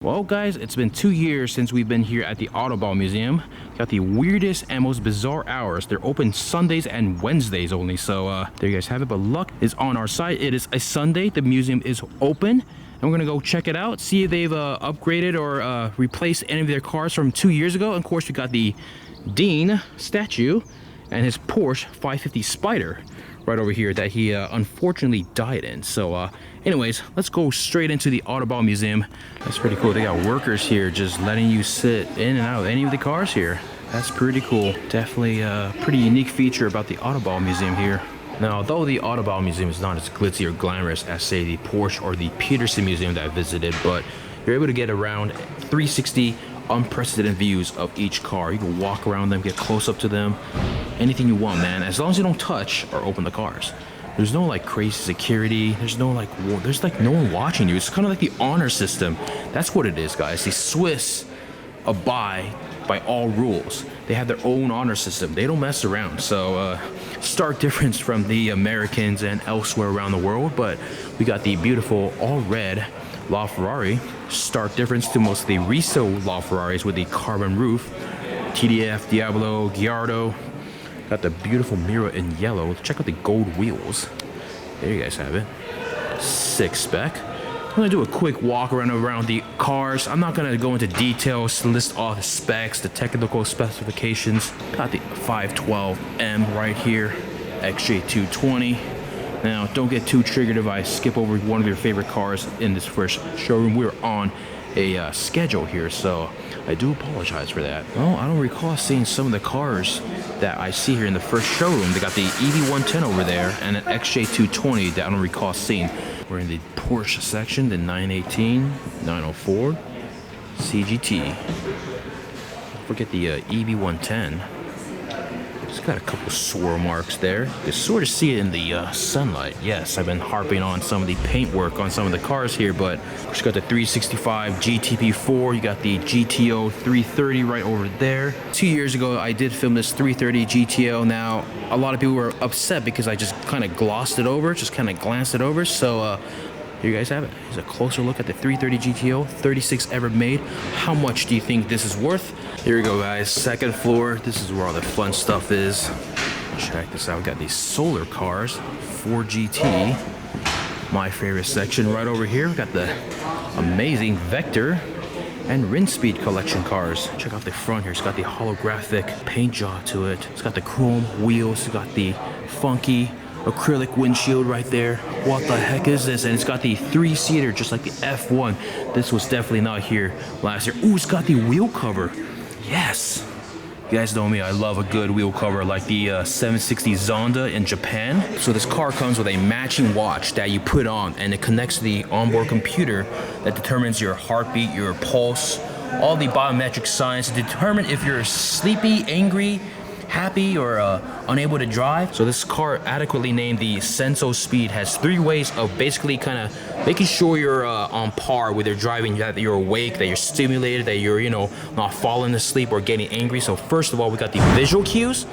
Well guys, it's been 2 years since we've been here at the Autobot Museum. Got the weirdest and most bizarre hours. They're open Sundays and Wednesdays only, so there you guys have it. But luck is on our side. It is a Sunday, the museum is open, and we're gonna go check it out, see if they've upgraded or replaced any of their cars from 2 years ago. And of course, we got the Dean statue and his Porsche 550 Spider right over here that he unfortunately died in. So anyways, let's go straight into the Autobot Museum. That's pretty cool. They got workers here just letting you sit in and out of any of the cars here. That's pretty cool. Definitely a pretty unique feature about the Autobot Museum here. Now, although the Autobot Museum is not as glitzy or glamorous as, say, the Porsche or the Peterson Museum that I visited, but you're able to get around 360 unprecedented views of each car. You can walk around them, get close up to them, anything you want, man, as long as you don't touch or open the cars. There's no like crazy security. There's no like no one watching you. It's kind of like the honor system. That's what it is, guys. The Swiss abide by all rules. They have their own honor system. They don't mess around. So stark difference from the Americans and elsewhere around the world. But we got the beautiful all red LaFerrari. Stark difference to most of the Riso LaFerraris with the carbon roof. TDF, Diablo, Gallardo. Got the beautiful Mira in yellow. Check out the gold wheels. There you guys have it. Sick spec. I'm gonna do a quick walk around the cars. I'm not gonna go into details, list all the specs, the technical specifications. Got the 512M right here, XJ220. Now, don't get too triggered if I skip over one of your favorite cars in this first showroom. We're on a schedule here, so I do apologize for that. Well, I don't recall seeing some of the cars that I see here in the first showroom. They got the EV110 over there and an XJ220 that I don't recall seeing. We're in the Porsche section, the 918, 904, CGT. Don't forget the EV110. It's got a couple swirl marks there. You can sort of see it in the sunlight. Yes, I've been harping on some of the paint work on some of the cars here, but you got the 365 GTP4. You got the GTO 330 right over there. 2 years ago, I did film this 330 GTO. Now, a lot of people were upset because I just kind of glossed it over, just kind of glanced it over. So, here you guys have it. Here's a closer look at the 330 GTO, 36 ever made. How much do you think this is worth? Here we go, guys. Second floor. This is where all the fun stuff is. Check this out. We got these solar cars, 4GT. My favorite section right over here. We got the amazing Vector and Rinspeed collection cars. Check out the front here. It's got the holographic paint job to it. It's got the chrome wheels. It's got the funky acrylic windshield right there. What the heck is this? And it's got the 3-seater just like the F1. This was definitely not here last year. Ooh, it's got the wheel cover. Yes. You guys know me, I love a good wheel cover like the 760 Zonda in Japan. So this car comes with a matching watch that you put on, and it connects to the onboard computer that determines your heartbeat, your pulse, all the biometric signs to determine if you're sleepy, angry, happy, or unable to drive. So this car, adequately named the Senso Speed, has 3 ways of basically kind of making sure you're on par with your driving, that you're awake, that you're stimulated, that you're, you know, not falling asleep or getting angry. So first of all, we got the visual cues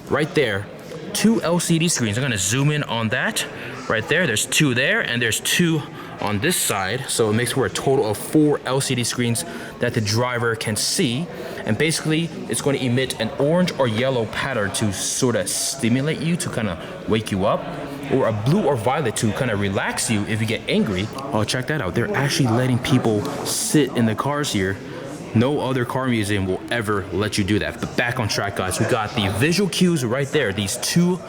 right there. 2 LCD screens. I'm gonna zoom in on that right there. There's 2 there, and there's 2 on this side, so it makes for a total of 4 LCD screens that the driver can see. And basically, it's going to emit an orange or yellow pattern to sort of stimulate you, to kind of wake you up, or a blue or violet to kind of relax you if you get angry. Oh, check that out. They're actually letting people sit in the cars here. No other car museum will ever let you do that. But back on track, guys. We got the visual cues right there. These 2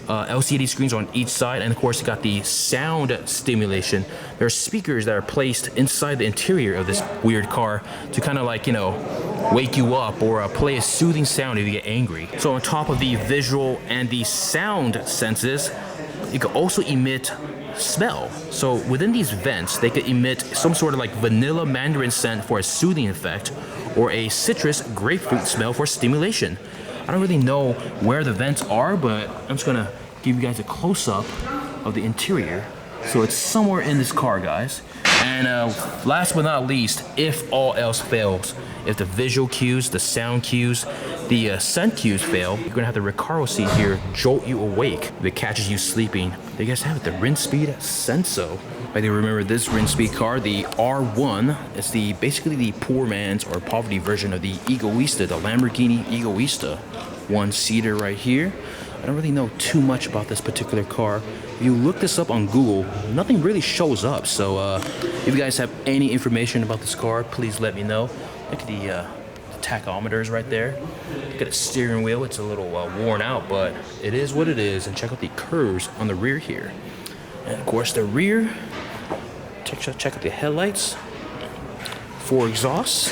LCD screens on each side. And of course, you got the sound stimulation. There are speakers that are placed inside the interior of this weird car to kind of like, you know, wake you up or play a soothing sound if you get angry. So on top of the visual and the sound senses, it can also emit smell. So within these vents, they could emit some sort of like vanilla mandarin scent for a soothing effect, or a citrus grapefruit smell for stimulation. I don't really know where the vents are, but I'm just gonna give you guys a close-up of the interior. So it's somewhere in this car, guys. And last but not least, if all else fails, if the visual cues, the sound cues, the scent cues fail, you're gonna have the Recaro seat here jolt you awake if it catches you sleeping. They guys have it, the Rinspeed Senso. I do remember this Rinspeed car, the R1. It's basically the poor man's or poverty version of the egoista, the Lamborghini egoista. One-seater right here. I don't really know too much about this particular car. If you look this up on Google, nothing really shows up. So if you guys have any information about this car, please let me know. Look at the tachometers right there. Look at the steering wheel. It's a little worn out, but it is what it is. And check out the curves on the rear here. And of course the rear. Check out the headlights. 4 exhausts.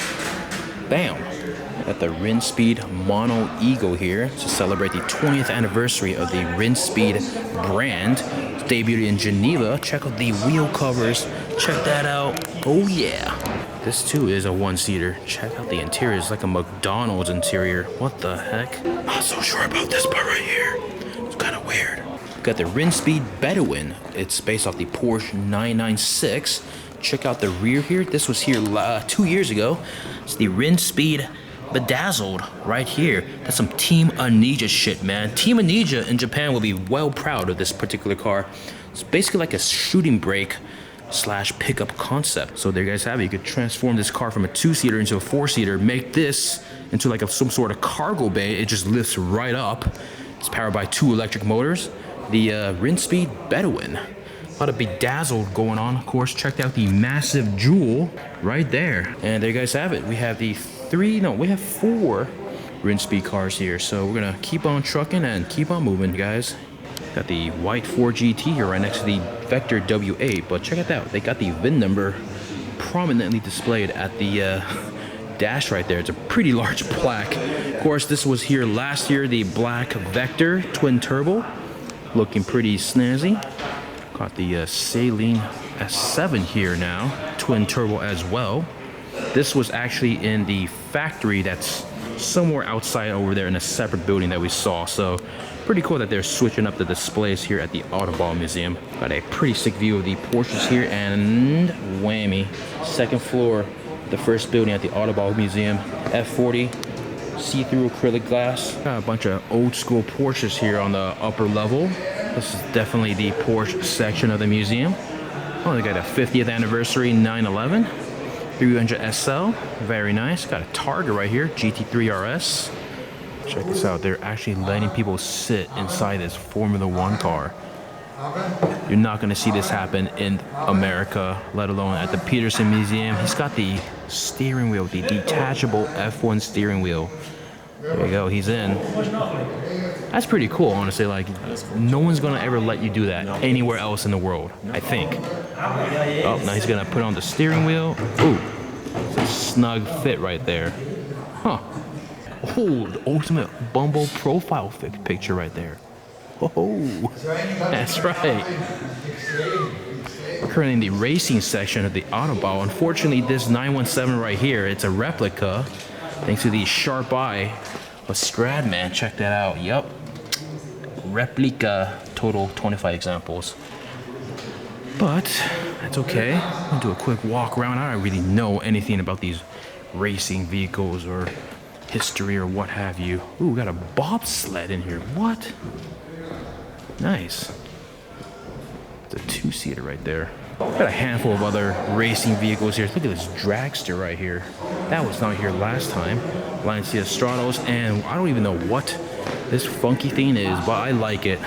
Bam. Got the Rinspeed Mono Ego here to celebrate the 20th anniversary of the Rinspeed brand. It's debuted in Geneva. Check out the wheel covers. Check that out. Oh yeah. This too is a one-seater. Check out the interior. It's like a McDonald's interior. What the heck? Not so sure about this part right here. It's kind of weird. Got the Rinspeed Bedouin. It's based off the Porsche 996. Check out the rear here. This was here 2 years ago. It's the Rinspeed Bedazzled right here. That's some Team Anija shit, man. Team Anija in Japan will be well proud of this particular car. It's basically like a shooting brake / pickup concept. So there you guys have it. You could transform this car from a 2-seater into a 4-seater, make this into like some sort of cargo bay. It just lifts right up. It's powered by 2 electric motors. The Rinspeed Bedouin. A lot of bedazzled going on, of course. Check out the massive jewel right there. And there you guys have it. We have the 4 Rinspeed cars here. So we're gonna keep on trucking and keep on moving, guys. Got the white 4 GT here right next to the Vector W8, but check it out. They got the VIN number prominently displayed at the dash right there. It's a pretty large plaque. Of course, this was here last year, the black Vector twin turbo, looking pretty snazzy. Got the Saline S7 here now, twin turbo as well. This was actually in the factory that's somewhere outside over there in a separate building that we saw. So pretty cool that they're switching up the displays here at the Autobot Museum. Got a pretty sick view of the Porsches here, and whammy, second floor, the first building at the Autobot Museum. F40, see-through acrylic glass. Got a bunch of old school Porsches here on the upper level. This is definitely the Porsche section of the museum. Oh, they got a 50th anniversary 911. 300 SL, very nice. Got a Targa right here, GT3 RS. Check this out, they're actually letting people sit inside this Formula 1 car. You're not gonna see this happen in America, let alone at the Peterson Museum. He's got the steering wheel, the detachable F1 steering wheel. There you go, he's in. That's pretty cool, honestly. Like, no one's gonna ever let you do that anywhere else in the world, I think. Oh, now he's gonna put on the steering wheel. Ooh, it's a snug fit right there. Huh. Oh, the ultimate Bumble profile picture right there. Oh, that's right. Currently in the racing section of the Autobot. Unfortunately, this 917 right here, it's a replica. Thanks to the sharp eye of Stradman. Check that out. Yup. Replica. Total 25 examples. But that's okay. I'll do a quick walk around. I don't really know anything about these racing vehicles or history or what have you. Ooh, we got a bobsled in here. What? Nice. It's a 2-seater right there. Got a handful of other racing vehicles here. Look at this dragster right here. That was not here last time. Lancia Stratos, and I don't even know what this funky thing is, but I like it.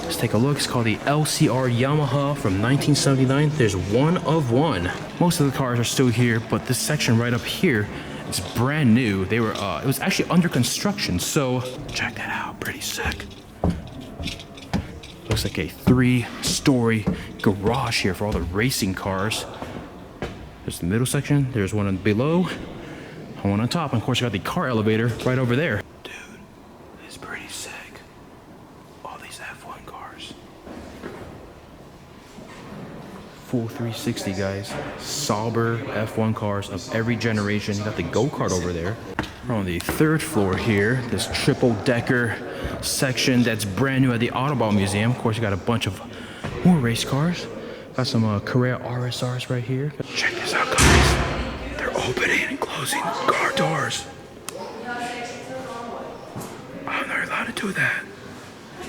Let's take a look. It's called the LCR Yamaha from 1979. There's one of one. Most of the cars are still here, but this section right up here, it's brand new. It was actually under construction, so check that out. Pretty sick. Looks like a 3-story garage here for all the racing cars. There's the middle section. There's one below, and one on top. And of course, you got the car elevator right over there. Dude, it's pretty sick. All these F1 cars. Full 360, guys. Sauber F1 cars of every generation. You got the go-kart over there. We're on the 3rd floor here. This triple-decker section that's brand new at the Autobot Museum. Of course, you got a bunch of more race cars. Got some Carrera RSRs right here. Check this out, guys. They're opening and closing car doors. I'm not allowed to do that.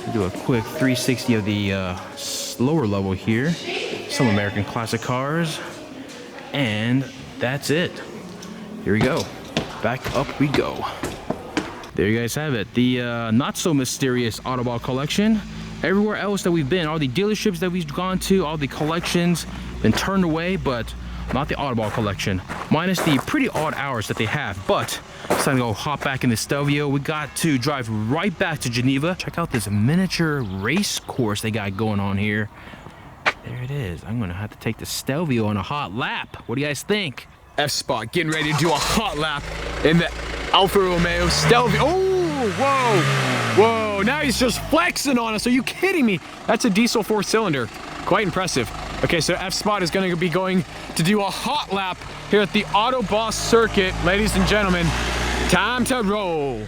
We'll do a quick 360 of the lower level here. some American classic cars, and that's it. Here we go. Back up we go. There you guys have it. The not so mysterious Autobot collection. Everywhere else that we've been, all the dealerships that we've gone to, all the collections been turned away, but not the Autobot collection. Minus the pretty odd hours that they have. But it's time to go hop back in the Stelvio. We got to drive right back to Geneva. Check out this miniature race course they got going on here. There it is. I'm gonna have to take the Stelvio on a hot lap. What do you guys think? effspot getting ready to do a hot lap in the Alfa Romeo Stelvio. Oh, whoa, whoa, now he's just flexing on us. Are you kidding me? That's a diesel 4-cylinder. Quite impressive. Okay, so effspot is going to be going to do a hot lap here at the Autobot circuit. Ladies and gentlemen, time to roll.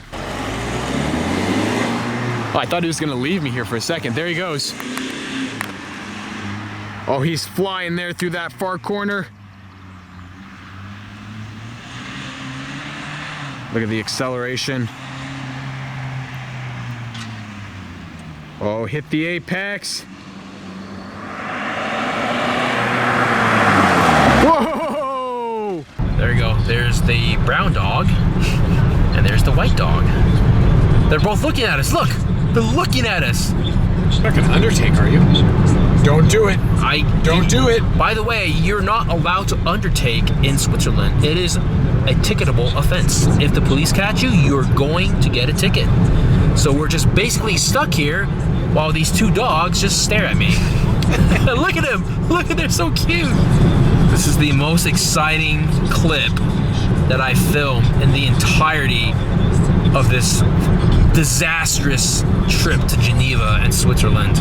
Oh, I thought he was going to leave me here for a second. There he goes. Oh, he's flying there through that far corner. Look at the acceleration. Oh, hit the apex. Whoa! There you go. There's the brown dog, and there's the white dog. They're both looking at us. Look, they're looking at us. You're not gonna undertake, are you? Don't do it. Don't do it. By the way, you're not allowed to undertake in Switzerland. It is a ticketable offense. If the police catch you, you're going to get a ticket. So we're just basically stuck here while these two dogs just stare at me. Look at them. Look at, they're so cute. This is the most exciting clip that I filmed in the entirety of this disastrous trip to Geneva and Switzerland.